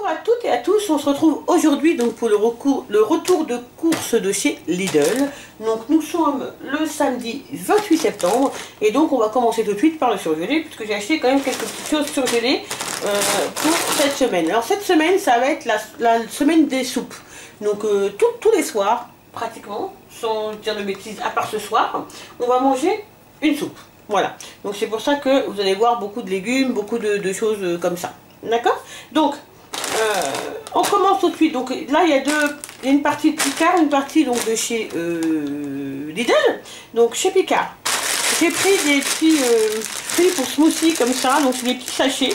à toutes et à tous, on se retrouve aujourd'hui donc pour le retour de course de chez Lidl. Donc nous sommes le samedi 28 septembre et donc on va commencer tout de suite par le surgelé puisque j'ai acheté quand même quelques petites choses surgelées pour cette semaine. Alors cette semaine ça va être la semaine des soupes. Donc tous les soirs pratiquement, sans dire de bêtises à part ce soir, on va manger une soupe. Voilà, donc c'est pour ça que vous allez voir beaucoup de légumes, beaucoup de choses comme ça. D'accord? Donc on commence tout de suite. Donc là il y a une partie de Picard, une partie donc de chez Lidl. Donc chez Picard, j'ai pris des petits pour smoothie comme ça. Donc c'est des petits sachets.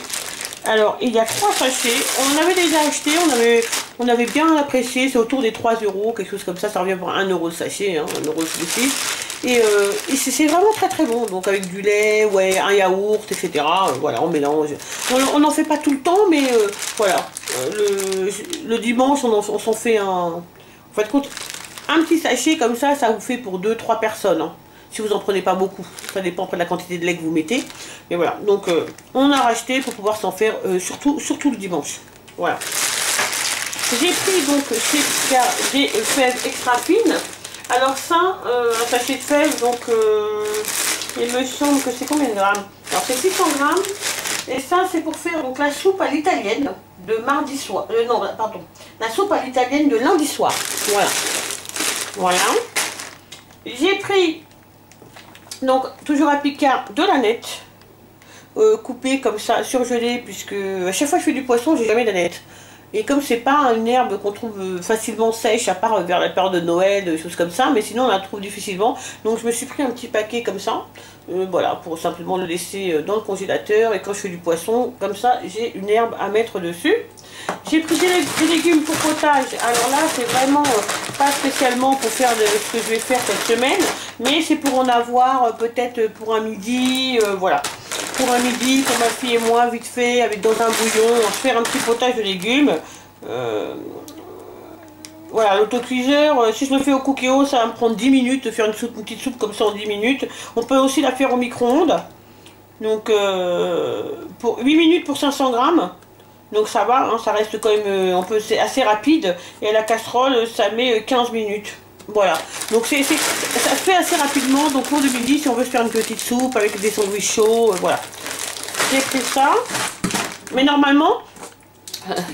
Alors il y a 3 sachets. On en avait déjà acheté, on avait bien apprécié. C'est autour des 3 €, quelque chose comme ça. Ça revient pour 1 € le sachet, hein, 1 € le smoothie. Et c'est vraiment très très bon, donc avec du lait, ouais, un yaourt, etc. Voilà, on mélange. On n'en fait pas tout le temps, mais voilà. Le dimanche, on s'en fait en fait compte, un petit sachet comme ça vous fait pour 2-3 personnes. Hein, si vous n'en prenez pas beaucoup, ça dépend après de la quantité de lait que vous mettez. Mais voilà, donc on a racheté pour pouvoir s'en faire surtout le dimanche. Voilà. J'ai pris donc chez Picard des fèves extra fines. Alors ça, un sachet de fèves, donc il me semble que c'est combien de grammes? Alors c'est 600 grammes, et ça c'est pour faire donc la soupe à l'italienne de mardi soir, non pardon, la soupe à l'italienne de lundi soir, voilà. Voilà. J'ai pris, donc toujours à Picard, de l'aneth, coupée comme ça, surgelée, puisque à chaque fois que je fais du poisson, j'ai jamais d'aneth. Et comme c'est pas une herbe qu'on trouve facilement sèche, à part vers la période de Noël, des choses comme ça, mais sinon on la trouve difficilement. Donc je me suis pris un petit paquet comme ça, voilà, pour simplement le laisser dans le congélateur. Et quand je fais du poisson, comme ça, j'ai une herbe à mettre dessus. J'ai pris des légumes pour potage. Alors là, c'est vraiment pas spécialement pour faire ce que je vais faire cette semaine, mais c'est pour en avoir peut-être pour un midi, voilà. Pour un midi, pour ma fille et moi, vite fait, avec dans un bouillon, faire un petit potage de légumes. Voilà, l'autocuiseur, si je le fais au Cookéo, ça va me prendre 10 minutes de faire une petite soupe comme ça en 10 minutes. On peut aussi la faire au micro-ondes. Donc, pour 8 minutes pour 500 grammes. Donc ça va, hein, ça reste quand même c'est assez rapide. Et à la casserole, ça met 15 minutes. Voilà, donc ça se fait assez rapidement. Donc pour le midi, si on veut se faire une petite soupe avec des sandwichs chauds, voilà. J'ai pris ça, mais normalement,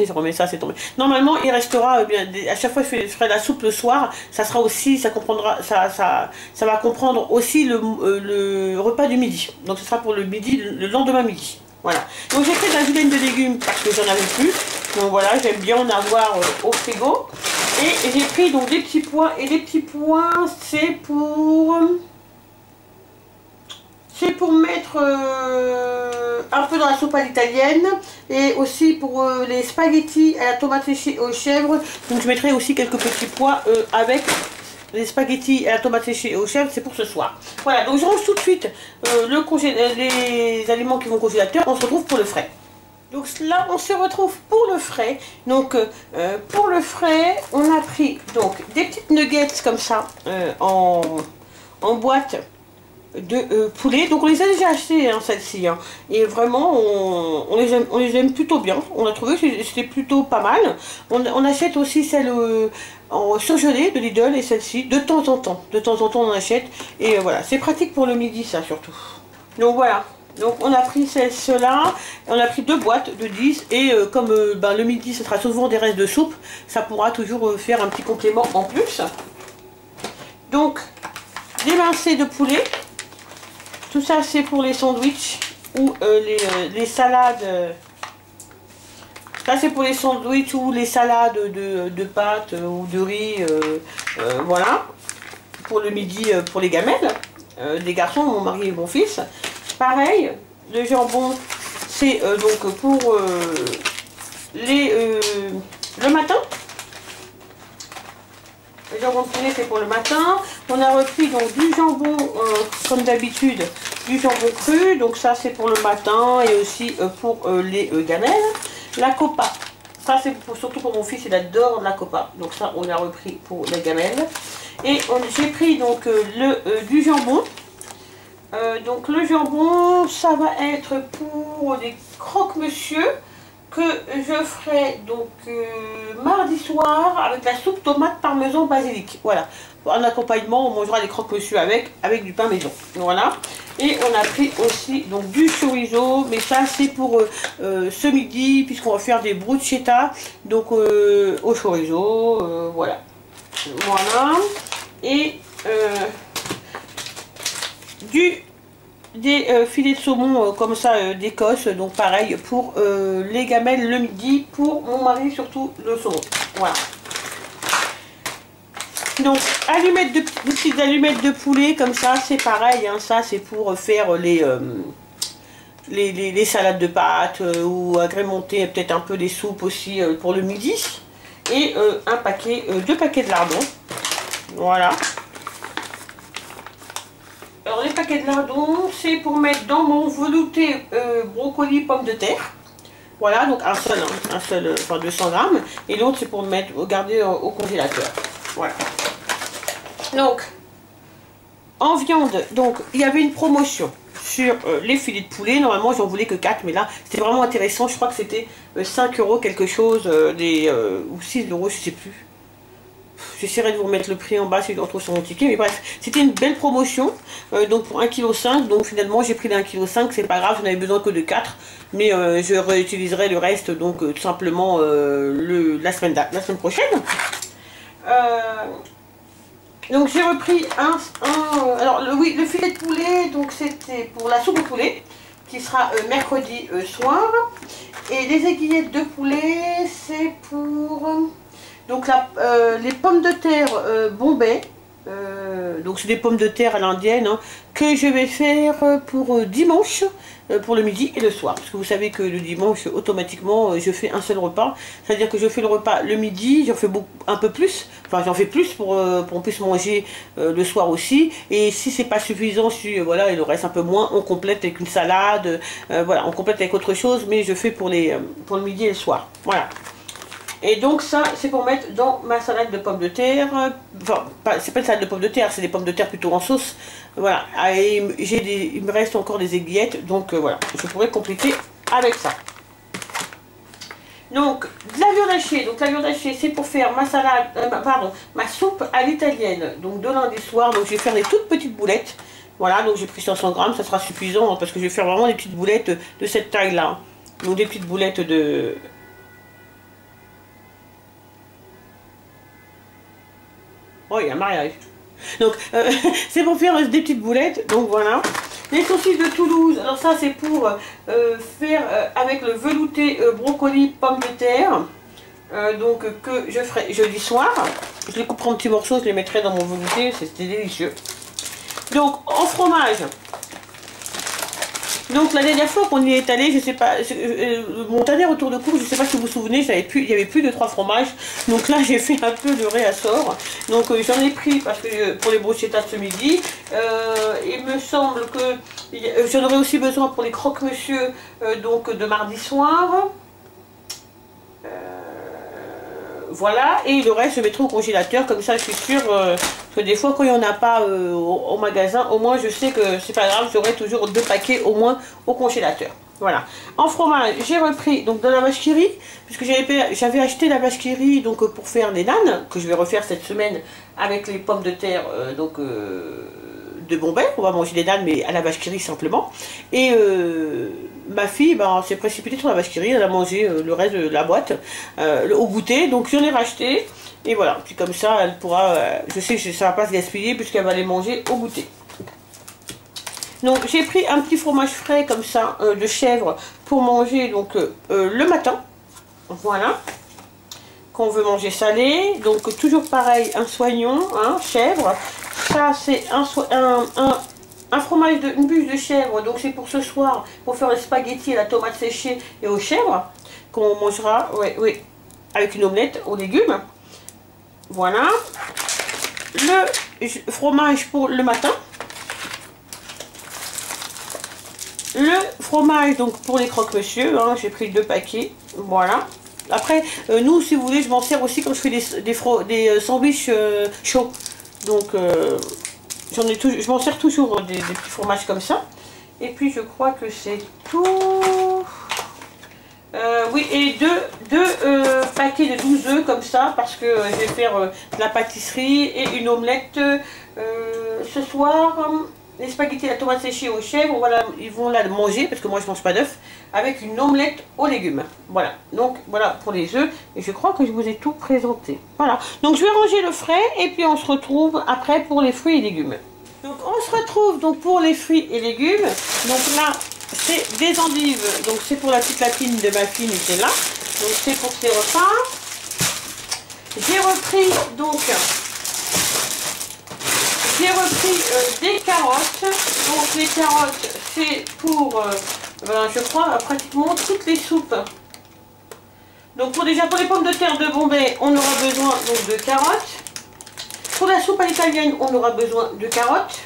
je remets ça, c'est tombé. Normalement, il restera bien. À chaque fois que je ferai la soupe le soir, ça sera aussi, ça comprendra, ça va comprendre aussi le repas du midi. Donc ce sera pour le midi, le lendemain midi. Voilà. Donc j'ai fait de la julienne de légumes parce que j'en avais plus. Donc voilà, j'aime bien en avoir au frigo. Et j'ai pris donc des petits pois. Et les petits pois, c'est pour mettre un peu dans la soupe à l'italienne. Et aussi pour les spaghettis à la tomate séchée et aux chèvres. Donc je mettrai aussi quelques petits pois avec les spaghettis à la tomate séchée et aux chèvres. C'est pour ce soir. Voilà, donc je range tout de suite les aliments qui vont au congélateur. On se retrouve pour le frais. Donc là, on se retrouve pour le frais. Donc pour le frais, on a pris donc des petites nuggets comme ça en boîte de poulet. Donc on les a déjà achetés, hein, celles-ci. Hein. Et vraiment, on les aime plutôt bien. On a trouvé que c'était plutôt pas mal. On achète aussi celles en surgelée de Lidl et celle-ci de temps en temps. De temps en temps, on achète. Et voilà, c'est pratique pour le midi, ça surtout. Donc voilà. Donc on a pris cela, on a pris 2 boîtes de 10 et comme le midi ce sera souvent des restes de soupe, ça pourra toujours faire un petit complément en plus. Donc des mincées de poulet, tout ça c'est pour les sandwichs ou les salades. Ça c'est pour les sandwichs ou les salades de pâtes ou de riz, voilà, pour le midi pour les gamelles, des garçons, mon mari et mon fils. Pareil, le jambon, c'est donc pour le matin. Le jambon de poulet, c'est pour le matin. On a repris donc du jambon, comme d'habitude, du jambon cru. Donc ça, c'est pour le matin et aussi pour les gamelles. La copa, ça c'est surtout pour mon fils, il adore la copa. Donc ça, on l'a repris pour les gamelles. Et j'ai pris donc du jambon. Donc le jambon, ça va être pour des croque-monsieur que je ferai donc mardi soir avec la soupe tomate parmesan basilic. Voilà. En accompagnement, on mangera des croque-monsieur avec du pain maison. Voilà. Et on a pris aussi donc du chorizo, mais ça c'est pour ce midi, puisqu'on va faire des bruschetta, donc au chorizo, voilà. Voilà. Et des filets de saumon comme ça d'Écosse, donc pareil pour les gamelles le midi, pour mon mari surtout le saumon. Voilà. Donc des petites allumettes de poulet comme ça, c'est pareil, hein, ça c'est pour faire les salades de pâtes ou agrémenter peut-être un peu des soupes aussi pour le midi. Et deux paquets de lardons. Voilà. Alors les paquets de lardons, c'est pour mettre dans mon velouté brocoli pomme de terre. Voilà, donc un seul, enfin 200 grammes. Et l'autre c'est pour garder au congélateur. Voilà. Donc, en viande, donc il y avait une promotion sur les filets de poulet. Normalement j'en voulais que 4, mais là c'était vraiment intéressant. Je crois que c'était 5 € quelque chose, ou 6 €, je sais plus. J'essaierai de vous remettre le prix en bas si je le retrouve sur mon ticket. Mais bref, c'était une belle promotion. Donc pour 1,5 kg. Donc finalement j'ai pris d'1,5 kg. C'est pas grave, j'en avais besoin que de 4. Mais je réutiliserai le reste donc tout simplement la semaine prochaine. Donc j'ai repris le filet de poulet. Donc c'était pour la soupe au poulet qui sera mercredi soir. Et les aiguillettes de poulet c'est pour... Donc les pommes de terre Bombay, donc c'est des pommes de terre à l'indienne, hein, que je vais faire pour dimanche, pour le midi et le soir. Parce que vous savez que le dimanche, automatiquement, je fais un seul repas. C'est-à-dire que je fais le repas le midi, j'en fais un peu plus. Enfin, j'en fais plus pour qu'on puisse manger le soir aussi. Et si c'est pas suffisant, voilà, il en reste un peu moins, on complète avec une salade. Voilà, on complète avec autre chose, mais je fais pour le midi et le soir. Voilà. Et donc ça, c'est pour mettre dans ma salade de pommes de terre. Enfin, c'est pas une salade de pommes de terre, c'est des pommes de terre plutôt en sauce. Voilà, et il me reste encore des aiguillettes, donc voilà, je pourrais compléter avec ça. Donc, de la viande hachée. Donc la viande hachée, c'est pour faire ma salade, ma soupe à l'italienne. Donc de lundi soir, donc je vais faire des toutes petites boulettes. Voilà, donc j'ai pris 500 grammes, ça sera suffisant, hein, parce que je vais faire vraiment des petites boulettes de cette taille-là. Donc des petites boulettes de... Oh, il y a un mariage. Donc, c'est pour faire des petites boulettes. Donc, voilà. Les saucisses de Toulouse. Alors, ça, c'est pour faire avec le velouté brocoli pomme de terre. Donc, que je ferai jeudi soir. Je les couperai en petits morceaux. Je les mettrai dans mon velouté. C'était délicieux. Donc, en fromage. Donc la dernière fois qu'on y est allé, je sais pas, mon dernier retour de course, je sais pas si vous vous souvenez, il y avait plus de 3 fromages. Donc là j'ai fait un peu de réassort. Donc j'en ai pris parce que pour les bruschettas de ce midi. Il me semble que j'en aurais aussi besoin pour les croque-monsieur donc de mardi soir. Voilà, et le reste je mettrai au congélateur, comme ça je suis sûre que des fois quand il n'y en a pas au magasin, au moins je sais que c'est pas grave, j'aurai toujours 2 paquets au moins au congélateur. Voilà. En fromage, j'ai repris donc de la vache qui rit, puisque j'avais acheté la vache qui rit donc pour faire des nanes, que je vais refaire cette semaine avec les pommes de terre de Bombay. On va manger des nanes mais à la vache qui rit simplement. Et ma fille s'est précipitée sur la vache qui rit, elle a mangé le reste de la boîte au goûter, donc j'en ai racheté. Et voilà, puis comme ça, elle pourra, je sais que ça va pas se gaspiller puisqu'elle va les manger au goûter. Donc j'ai pris un petit fromage frais comme ça, de chèvre, pour manger donc le matin. Voilà. Qu'on veut manger salé. Donc toujours pareil, un soignon, hein, chèvre. Ça c'est un fromage, une bûche de chèvre, donc c'est pour ce soir, pour faire les spaghettis à la tomate séchée et aux chèvres, qu'on mangera, oui, avec une omelette aux légumes. Voilà. Le fromage pour le matin. Le fromage donc pour les croque-monsieur, hein, j'ai pris 2 paquets, voilà. Après, nous, si vous voulez, je m'en sers aussi quand je fais des sandwichs chauds. Donc, je m'en sers toujours des petits fromages comme ça. Et puis, je crois que c'est tout. Oui, et deux paquets de 12 œufs comme ça, parce que je vais faire de la pâtisserie et une omelette ce soir. Les spaghettis et la tomate séchée aux chèvres, voilà, ils vont la manger, parce que moi je mange pas d'œufs, avec une omelette aux légumes. Voilà, donc voilà pour les œufs, et je crois que je vous ai tout présenté. Voilà, donc je vais ranger le frais, et puis on se retrouve après pour les fruits et légumes. Donc on se retrouve donc pour les fruits et légumes. Donc là, c'est des endives, donc c'est pour la petite lapine de ma fille Nutella, donc c'est pour ses repas. J'ai repris donc des carottes, donc les carottes c'est pour je crois pratiquement toutes les soupes. Donc pour les pommes de terre de Bombay, on aura besoin donc de carottes. Pour la soupe à l'italienne, on aura besoin de carottes.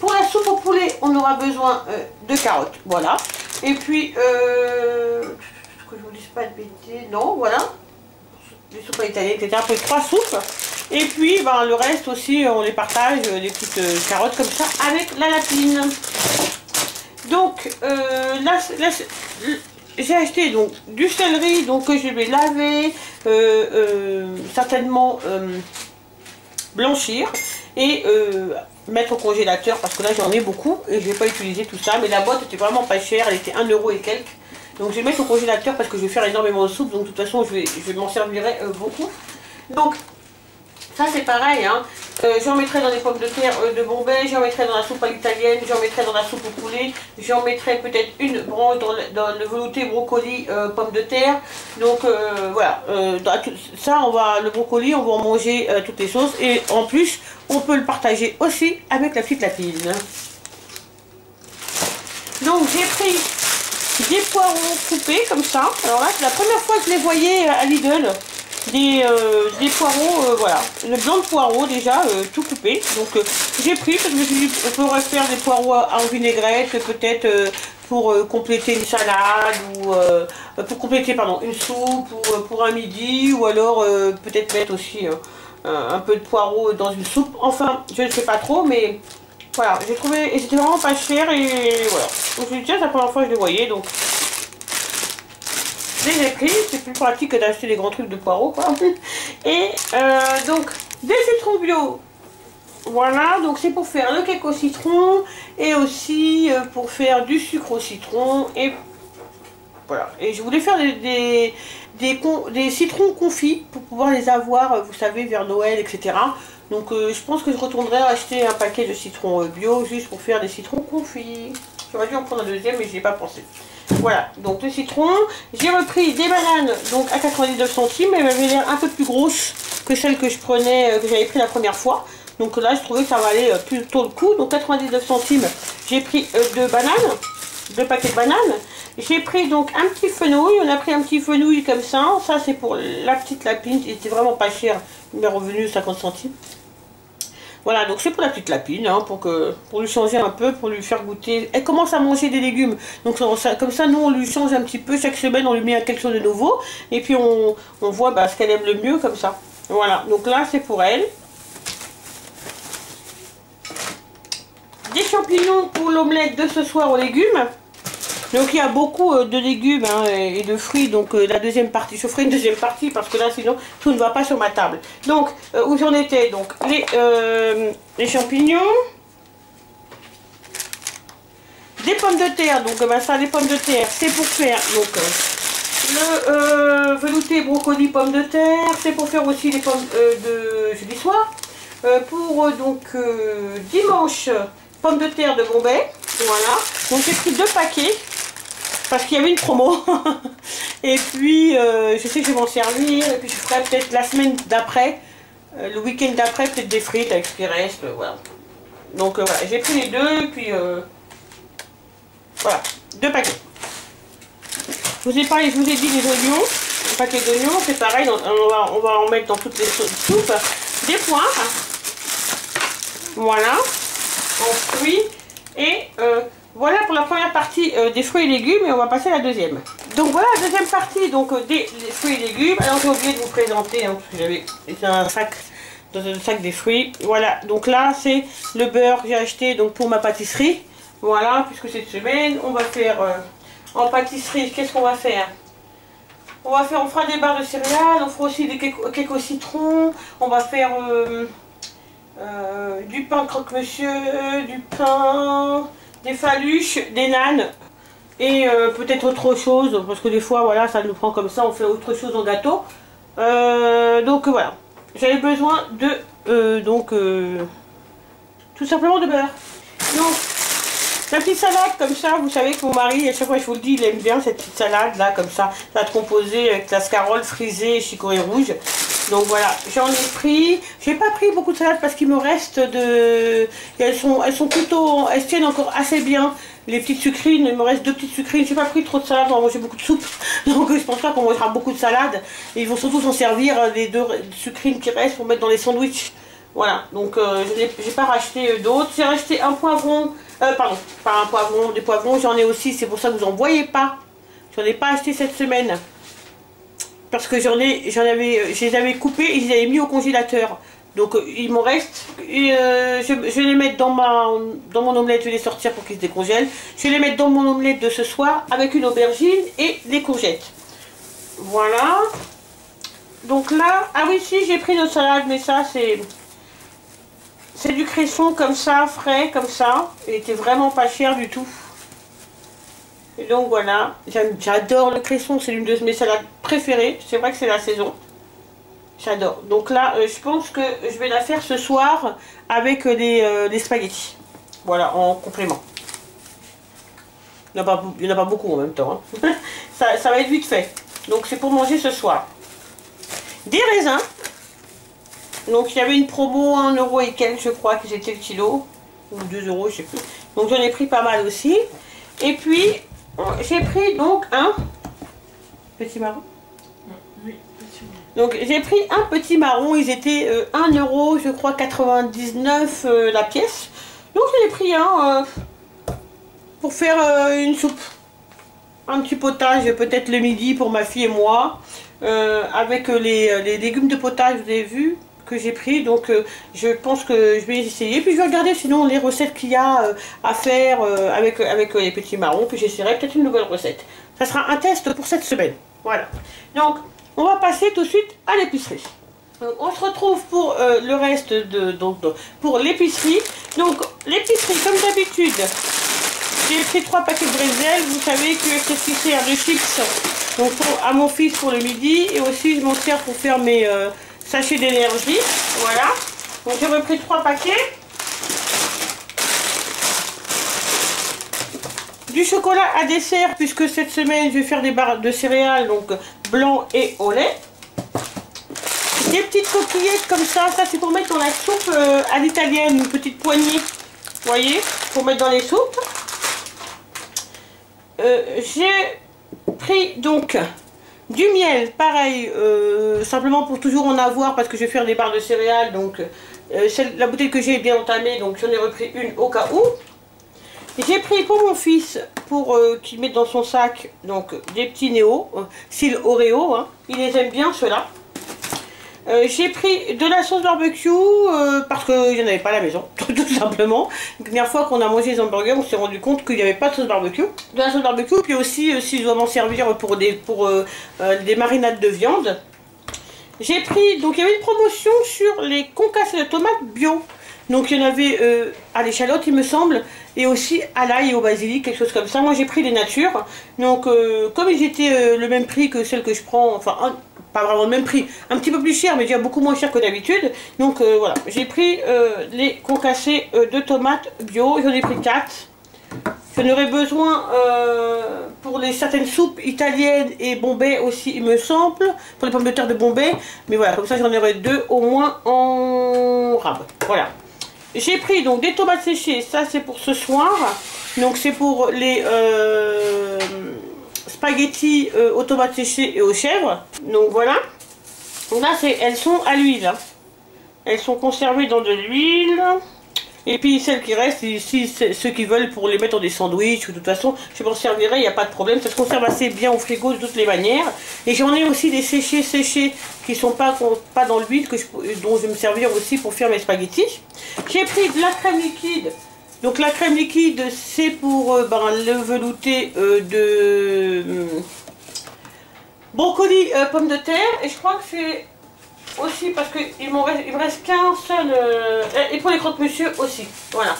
Pour la soupe au poulet, on aura besoin de carottes, voilà. Et puis, que je vous dise pas de bêtises, non, voilà. Les soupes à l'italienne, etc. Pour les 3 soupes. Et puis, le reste aussi, on les partage, les petites carottes comme ça, avec la lapine. Donc, là j'ai acheté donc du céleri, donc que je vais laver, certainement blanchir et mettre au congélateur, parce que là j'en ai beaucoup et je vais pas utiliser tout ça, mais la boîte était vraiment pas chère, elle était 1 € et quelques, donc je vais mettre au congélateur parce que je vais faire énormément de soupe, donc de toute façon je m'en servirai beaucoup. Donc ça c'est pareil, hein. J'en mettrai dans les pommes de terre de Bombay, j'en mettrai dans la soupe à l'italienne, j'en mettrai dans la soupe au poulet, j'en mettrai peut-être une branche dans le velouté brocoli pommes de terre. Donc voilà, ça le brocoli on va en manger toutes les sauces, et en plus on peut le partager aussi avec la petite lapine. Donc j'ai pris des poireaux coupés comme ça. Alors là c'est la première fois que je les voyais à Lidl. Des poireaux, voilà, le blanc de poireau déjà tout coupé, donc j'ai pris parce que je me suis dit on peut refaire des poireaux en vinaigrette peut-être pour compléter une salade, ou pour compléter pardon une soupe, ou pour un midi, ou alors peut-être mettre aussi un peu de poireaux dans une soupe, enfin je ne sais pas trop, mais voilà, j'ai trouvé, et c'était vraiment pas cher, et voilà, donc je me suis dit tiens, c'est la première fois que je les voyais, donc je les ai pris, c'est plus pratique que d'acheter des grands trucs de poireaux, quoi. Et donc, des citrons bio. Voilà, donc c'est pour faire le cake au citron, et aussi pour faire du sucre au citron. Et voilà. Et je voulais faire des citrons confits pour pouvoir les avoir, vous savez, vers Noël, etc. Donc je pense que je retournerai acheter un paquet de citrons bio juste pour faire des citrons confits. J'aurais dû en prendre un deuxième, mais je n'y ai pas pensé. Voilà, donc le citron. J'ai repris des bananes donc à 99 centimes. Elles m'avaient l'air un peu plus grosses que celles que je prenais, que j'avais pris la première fois. Donc là, je trouvais que ça valait plutôt le coup. Donc 99 centimes, j'ai pris deux paquets de bananes. J'ai pris donc un petit fenouil. On a pris un petit fenouil comme ça. Ça, c'est pour la petite lapine. Il était vraiment pas cher. Il m'est revenu 50 centimes. Voilà, donc c'est pour la petite lapine, hein, pour lui changer un peu, pour lui faire goûter. Elle commence à manger des légumes, donc comme ça, nous, on lui change un petit peu. Chaque semaine, on lui met quelque chose de nouveau. Et puis, on voit ce qu'elle aime le mieux, comme ça. Voilà, donc là, c'est pour elle. Des champignons pour l'omelette de ce soir aux légumes. Donc il y a beaucoup de légumes et de fruits, donc la deuxième partie, je ferai une deuxième partie parce que là sinon tout ne va pas sur ma table. Donc où j'en étais, donc les champignons, des pommes de terre, donc ça les pommes de terre c'est pour faire donc le velouté brocoli pommes de terre, c'est pour faire aussi les pommes de jeudi soir, pour donc dimanche pommes de terre de Bombay, voilà, donc j'ai pris 2 paquets. Parce qu'il y avait une promo. Et puis, je sais que je vais m'en servir. Et puis, je ferai peut-être la semaine d'après, le week-end d'après, peut-être des frites avec ce qui reste. Voilà. Donc, voilà, j'ai pris les 2. Et puis, voilà, 2 paquets. Je vous ai dit les oignons. Un paquet d'oignons, c'est pareil. On va en mettre dans toutes les soupes. Des poires. Voilà. En fruits. Et voilà pour la première partie des fruits et légumes, et on va passer à la deuxième. Donc voilà la deuxième partie donc des fruits et légumes. Alors j'ai oublié de vous présenter, hein, parce que j'avais un sac, dans un sac des fruits. Voilà, donc là c'est le beurre que j'ai acheté donc pour ma pâtisserie. Voilà, puisque cette semaine on va faire en pâtisserie, qu'est-ce qu'on va faire? On fera des barres de céréales, on fera aussi des cakes au citron, on va faire du pain croque-monsieur, du pain, des faluches, des nanes et peut-être autre chose, parce que des fois, voilà, ça nous prend comme ça, on fait autre chose en gâteau. Donc voilà, j'avais besoin de, tout simplement de beurre. Donc, la petite salade comme ça, vous savez que mon mari, à chaque fois je vous le dis, il aime bien cette petite salade là, comme ça, salade composée avec la scarole frisée et chicorée rouge. Donc voilà, j'en ai pris, j'ai pas pris beaucoup de salades parce qu'il me reste de, elles sont plutôt, elles tiennent encore assez bien. Les petites sucrines, il me reste 2 petites sucrines, j'ai pas pris trop de salade, on va manger beaucoup de soupe, donc je pense pas qu'on mangera beaucoup de salade. Et ils vont surtout s'en servir, les 2 sucrines qui restent pour mettre dans les sandwichs. Voilà, donc j'ai pas racheté d'autres, j'ai racheté un poivron, pardon, pas un poivron, des poivrons, j'en ai aussi, c'est pour ça que vous en voyez pas. J'en ai pas acheté cette semaine. Parce que je les avais coupés et je les avais mis au congélateur. Donc il m'en reste. Et, je vais les mettre dans mon omelette, je vais les sortir pour qu'ils se décongèlent. Je vais les mettre dans mon omelette de ce soir avec une aubergine et des courgettes. Voilà. Donc là, ah oui si j'ai pris notre salade, mais ça c'est du cresson comme ça, frais comme ça. Il était vraiment pas cher du tout. Et donc voilà, j'adore le cresson, c'est l'une de mes salades préférées. C'est vrai que c'est la saison. J'adore. Donc là, je pense que je vais la faire ce soir avec les spaghettis. Voilà, en complément. Il n'y en a pas beaucoup en même temps. Hein. ça va être vite fait. Donc c'est pour manger ce soir. Des raisins. Donc il y avait une promo à 1 € et quelques, je crois, que c'était le kilo. Ou 2 €, je sais plus. Donc j'en ai pris pas mal aussi. Et puis, j'ai pris donc un petit marron. Oui, petit marron. Donc j'ai pris un petit marron, ils étaient 1 €, je crois 99 la pièce. Donc j'en ai pris un pour faire une soupe. Un petit potage peut-être le midi pour ma fille et moi. Avec les légumes de potage, vous avez vu que j'ai pris, donc je pense que je vais essayer, puis je vais regarder sinon les recettes qu'il y a à faire avec les petits marrons, puis j'essaierai peut-être une nouvelle recette. Ça sera un test pour cette semaine. Voilà, donc on va passer tout de suite à l'épicerie. On se retrouve pour le reste pour l'épicerie. Donc l'épicerie, comme d'habitude, j'ai pris 3 paquets de bretzel. Vous savez que c'est ce qui sert de chips donc à mon fils pour le midi, et aussi je m'en sers pour faire mes sachets d'énergie. Voilà, donc j'ai repris 3 paquets. Du chocolat à dessert, puisque cette semaine je vais faire des barres de céréales, donc blanc et au lait. Des petites coquillettes comme ça c'est pour mettre dans la soupe à l'italienne, une petite poignée, vous voyez, pour mettre dans les soupes. J'ai pris donc du miel, pareil, simplement pour toujours en avoir, parce que je vais faire des barres de céréales, donc la bouteille que j'ai est bien entamée, donc j'en ai repris une au cas où. J'ai pris pour mon fils, pour qu'il mette dans son sac, donc des petits Néo, style Oreo, hein. Il les aime bien ceux-là. J'ai pris de la sauce barbecue parce qu'il n'y en avait pas à la maison, tout simplement. La dernière fois qu'on a mangé les hamburgers, on s'est rendu compte qu'il n'y avait pas de sauce barbecue. De la sauce barbecue, puis aussi si je dois m'en servir pour des marinades de viande. J'ai pris, donc il y avait une promotion sur les concassés de tomates bio. Donc il y en avait à l'échalote il me semble, et aussi à l'ail et au basilic, quelque chose comme ça. Moi j'ai pris les natures, donc comme ils étaient le même prix que celles que je prends, enfin pas vraiment le même prix, un petit peu plus cher mais déjà beaucoup moins cher que d'habitude. Donc voilà, j'ai pris les concassés de tomates bio, j'en ai pris 4. J'en aurais besoin pour certaines soupes italiennes et Bombay aussi il me semble, pour les pommes de terre de Bombay, mais voilà, comme ça j'en aurai 2 au moins en rab. Voilà. J'ai pris donc des tomates séchées, ça c'est pour ce soir, donc c'est pour les spaghettis aux tomates séchées et aux chèvres, donc voilà. Donc là elles sont à l'huile, hein. Elles sont conservées dans de l'huile. Et puis celles qui restent, ici, ceux qui veulent pour les mettre dans des sandwichs, de toute façon, je m'en servirai, il n'y a pas de problème. Ça se conserve assez bien au frigo de toutes les manières. Et j'en ai aussi des séchés qui ne sont pas dans l'huile, dont je vais me servir aussi pour faire mes spaghettis. J'ai pris de la crème liquide, Donc la crème liquide, c'est pour le velouté de brocoli, pommes de terre. Et je crois que c'est aussi parce qu'il me reste qu'un seul. Et pour les croque-monsieur aussi. Voilà.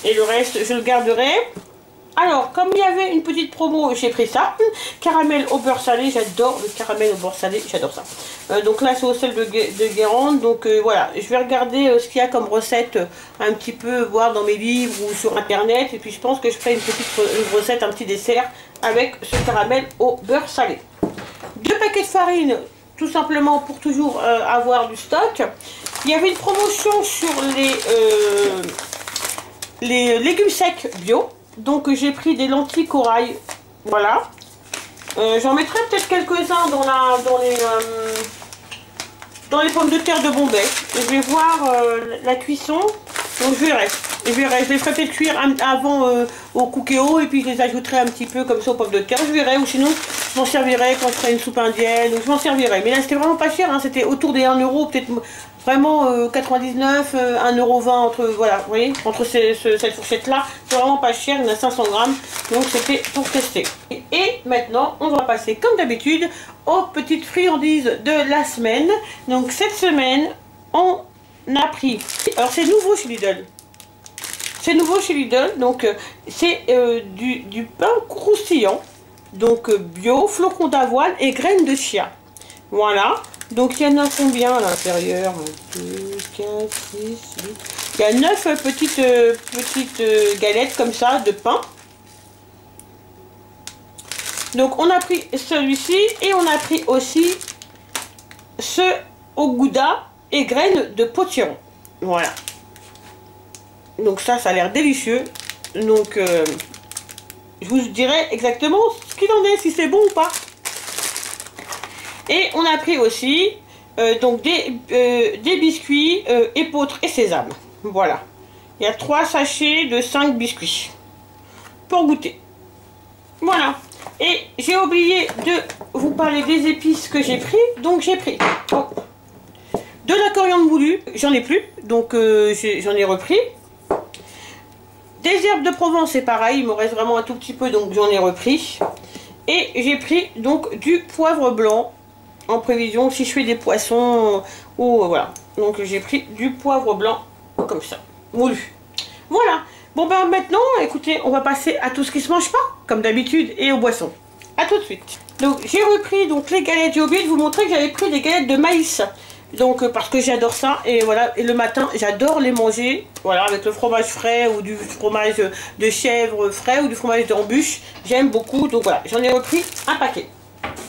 Et le reste, je le garderai. Alors, comme il y avait une petite promo, j'ai pris ça. Caramel au beurre salé, j'adore le caramel au beurre salé, j'adore ça. Donc là, c'est au sel de Guérande. Donc voilà, je vais regarder ce qu'il y a comme recette, un petit peu, voir dans mes livres ou sur internet. Et puis je pense que je ferai une recette, un petit dessert avec ce caramel au beurre salé. 2 paquets de farine, tout simplement pour toujours avoir du stock. Il y avait une promotion sur les légumes secs bio. Donc j'ai pris des lentilles corail, voilà. J'en mettrai peut-être quelques-uns dans les pommes de terre de Bombay. Je vais voir la cuisson, donc je verrai. Je les ferai peut-être cuire avant au cookéo et puis je les ajouterai un petit peu comme ça aux pommes de terre. Je verrai, ou sinon je m'en servirai quand je ferai une soupe indienne, donc je m'en servirai. Mais là c'était vraiment pas cher, hein. C'était autour des 1 euro, peut-être vraiment 99, 1,20 € entre, voilà, vous voyez, entre cette fourchette là, c'est vraiment pas cher, il y en a 500 grammes, donc c'était pour tester. Et maintenant, on va passer comme d'habitude aux petites friandises de la semaine. Donc cette semaine, on a pris, alors c'est nouveau chez Lidl. C'est nouveau chez Lidl, donc c'est du pain croustillant, donc bio, flocons d'avoine et graines de chia. Voilà, donc il y en a combien à l'intérieur? 1, 2, 4, 6, 8. Il y a 9 petites galettes comme ça de pain. Donc on a pris celui-ci et on a pris aussi ce au gouda et graines de potiron. Voilà. Donc ça a l'air délicieux. Donc je vous dirai exactement ce qu'il en est, si c'est bon ou pas. Et on a pris aussi donc des biscuits épeautres et sésame. Voilà. Il y a 3 sachets de 5 biscuits pour goûter. Voilà. Et j'ai oublié de vous parler des épices que j'ai pris. Donc j'ai pris de la coriandre moulue. J'en ai plus. Donc j'en ai repris. Des herbes de Provence, c'est pareil. Il me reste vraiment un tout petit peu. Donc j'en ai repris. Et j'ai pris donc du poivre blanc. En prévision si je fais des poissons ou voilà. Donc j'ai pris du poivre blanc comme ça, moulu. Voilà. Bon ben maintenant, écoutez, on va passer à tout ce qui se mange pas, comme d'habitude, et aux boissons. A tout de suite. Donc j'ai repris donc les galettes. J'ai oublié de vous montrer que j'avais pris des galettes de maïs. Donc parce que j'adore ça et voilà, et le matin j'adore les manger, voilà, avec le fromage frais ou du fromage de chèvre frais ou du fromage d'embûche. J'aime beaucoup, donc voilà, j'en ai repris un paquet.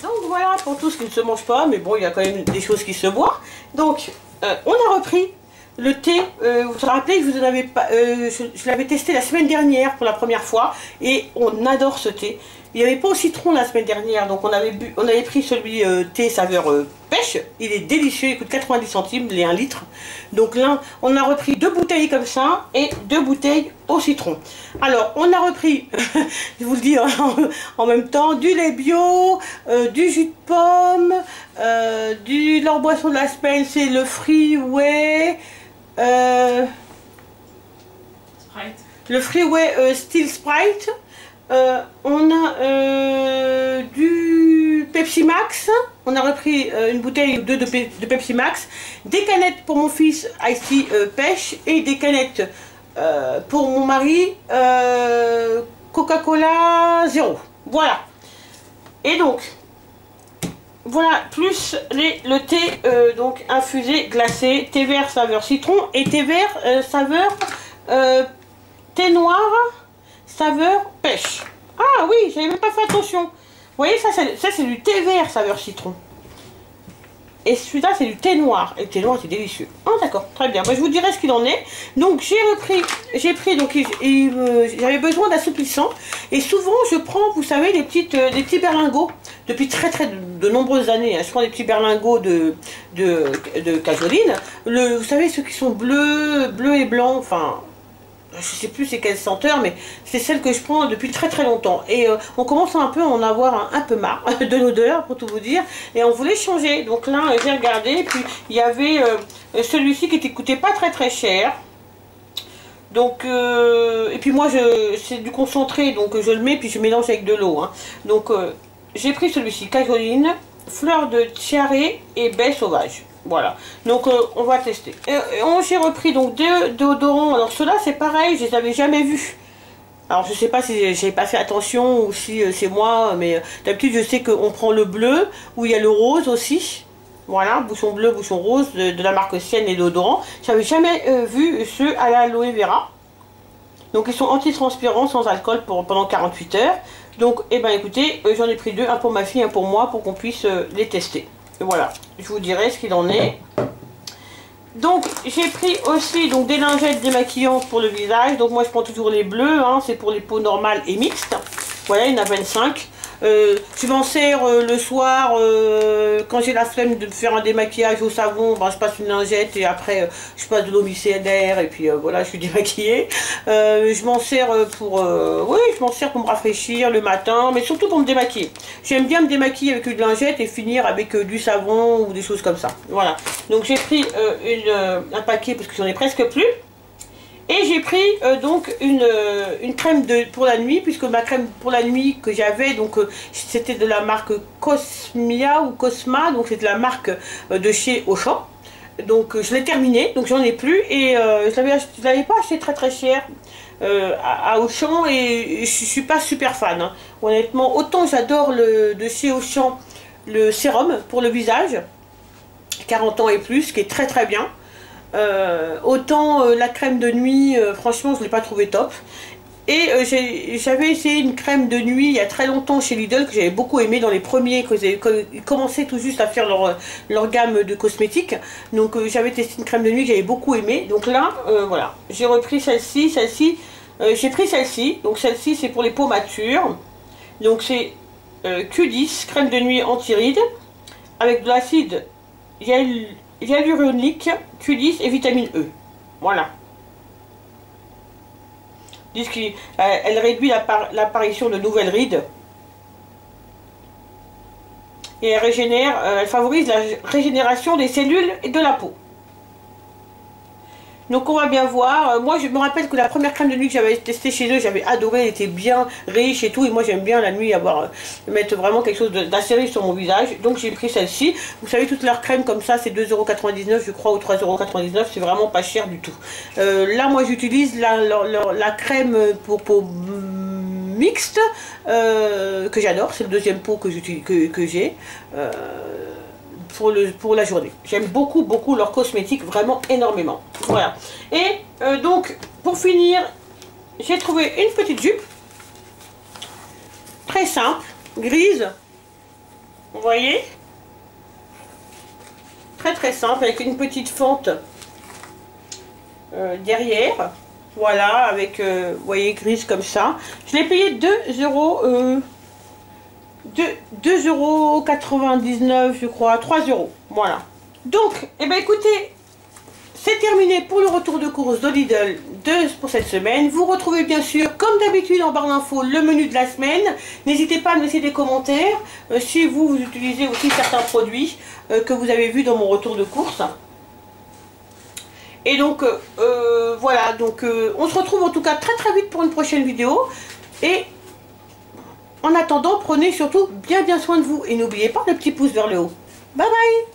Donc voilà pour tout ce qui ne se mange pas, mais bon, il y a quand même des choses qui se boivent. Donc, on a repris le thé. Vous vous rappelez que je vous en avais pas, je l'avais testé la semaine dernière pour la première fois et on adore ce thé. Il n'y avait pas au citron la semaine dernière, donc on avait pris celui thé saveur pêche. Il est délicieux, il coûte 90 centimes, il est 1 litre. Donc là, on a repris 2 bouteilles comme ça et 2 bouteilles au citron. Alors, on a repris, je vous le dis en même temps, du lait bio, du jus de pomme, leur boisson de la semaine, c'est le Freeway, le Freeway Steel Sprite. On a du Pepsi Max. On a repris une bouteille ou 2 de Pepsi Max, des canettes pour mon fils Ice pêche et des canettes pour mon mari Coca-Cola 0. Voilà. Et donc voilà, plus le thé donc infusé glacé, thé vert saveur citron et thé vert saveur thé noir saveur pêche. Ah oui, j'avais même pas fait attention. Vous voyez, ça c'est du thé vert saveur citron. Et celui-là c'est du thé noir. Et le thé noir c'est délicieux. Ah d'accord, très bien. Moi, je vous dirai ce qu'il en est. Donc j'ai pris donc j'avais besoin d'assouplissant. Et souvent je prends, vous savez, des petits berlingots. Depuis de nombreuses années, hein, je prends des petits berlingots de cajoline. Vous savez, ceux qui sont bleus et blancs, enfin... Je sais plus c'est quelle senteur, mais c'est celle que je prends depuis très longtemps. Et on commence un peu à en avoir un peu marre de l'odeur, pour tout vous dire. Et on voulait changer. Donc là, j'ai regardé. Et puis, il y avait celui-ci qui coûtait pas très cher. Donc, et puis moi, c'est du concentré, donc je le mets, puis je mélange avec de l'eau. Hein. Donc, j'ai pris celui-ci, cajoline, fleur de tiare et baie sauvage. Voilà, donc on va tester. J'ai repris donc deux déodorants. Alors ceux-là, c'est pareil, je les avais jamais vus. Alors je sais pas si j'ai pas fait attention ou si c'est moi, mais d'habitude je sais qu'on prend le bleu, où il y a le rose aussi. Voilà, bouchon bleu, bouchon rose de la marque Sienne et déodorant. J'avais jamais vu ceux à l'aloe vera. Donc ils sont anti-transpirants, sans alcool pendant 48 heures. Donc eh ben écoutez, j'en ai pris deux, un pour ma fille, un pour moi, pour qu'on puisse les tester. Et voilà, je vous dirai ce qu'il en est. Donc j'ai pris aussi donc, des lingettes démaquillantes pour le visage. Donc moi je prends toujours les bleus, hein, c'est pour les peaux normales et mixtes. Voilà, il y en a 25. Je m'en sers le soir quand j'ai la flemme de faire un démaquillage au savon. Ben, je passe une lingette et après je passe de l'eau micellaire et puis voilà, je suis démaquillée. Je m'en sers pour oui, je m'en sers pour me rafraîchir le matin, mais surtout pour me démaquiller. J'aime bien me démaquiller avec une lingette et finir avec du savon ou des choses comme ça. Voilà. Donc j'ai pris un paquet parce que j'en ai presque plus. Et j'ai pris donc une crème pour la nuit, puisque ma crème pour la nuit que j'avais, donc c'était de la marque Cosmia ou Cosma, donc c'est de la marque de chez Auchan. Donc je l'ai terminée, donc j'en ai plus, et je l'avais pas acheté très très cher à Auchan, et je suis pas super fan. Hein. Honnêtement, autant j'adore de chez Auchan le sérum pour le visage, 40 ans et plus, qui est très très bien. Autant la crème de nuit, franchement je ne l'ai pas trouvé top. Et j'avais essayé une crème de nuit il y a très longtemps chez Lidl que j'avais beaucoup aimé dans les premiers, quand ils commençaient tout juste à faire leur gamme de cosmétiques. Donc j'avais testé une crème de nuit que j'avais beaucoup aimé. Donc là, voilà, j'ai repris celle-ci, j'ai pris celle-ci. Donc celle-ci c'est pour les peaux matures. Donc c'est Q10, crème de nuit anti-rides, avec de l'acide hyaluronique, Q10 et vitamine E. Voilà. Disent qu'elle réduit l'apparition de nouvelles rides. Et elle favorise la régénération des cellules et de la peau. Donc on va bien voir. Moi je me rappelle que la première crème de nuit que j'avais testée chez eux, j'avais adoré, elle était bien riche et tout. Et moi j'aime bien la nuit mettre vraiment quelque chose d'assez riche sur mon visage. Donc j'ai pris celle-ci. Vous savez, toutes leurs crèmes comme ça, c'est 2,99 € je crois, ou 3,99 €. C'est vraiment pas cher du tout. Là moi j'utilise la crème pour peau mixte que j'adore. C'est le deuxième pot que j'ai. Pour la journée. J'aime beaucoup leurs cosmétiques, vraiment énormément. Voilà. Et donc, pour finir, j'ai trouvé une petite jupe. Très simple, grise. Vous voyez? Très simple, avec une petite fente derrière. Voilà, avec, vous voyez, grise comme ça. Je l'ai payé 2,99 € je crois, 3 €. Voilà. Donc, eh ben écoutez, c'est terminé pour le retour de course de Lidl pour cette semaine. Vous retrouvez bien sûr, comme d'habitude en barre d'infos, le menu de la semaine. N'hésitez pas à me laisser des commentaires si vous utilisez aussi certains produits que vous avez vus dans mon retour de course. Et donc, voilà, donc on se retrouve en tout cas très vite pour une prochaine vidéo. Et en attendant, prenez surtout bien soin de vous et n'oubliez pas le petit pouce vers le haut. Bye bye!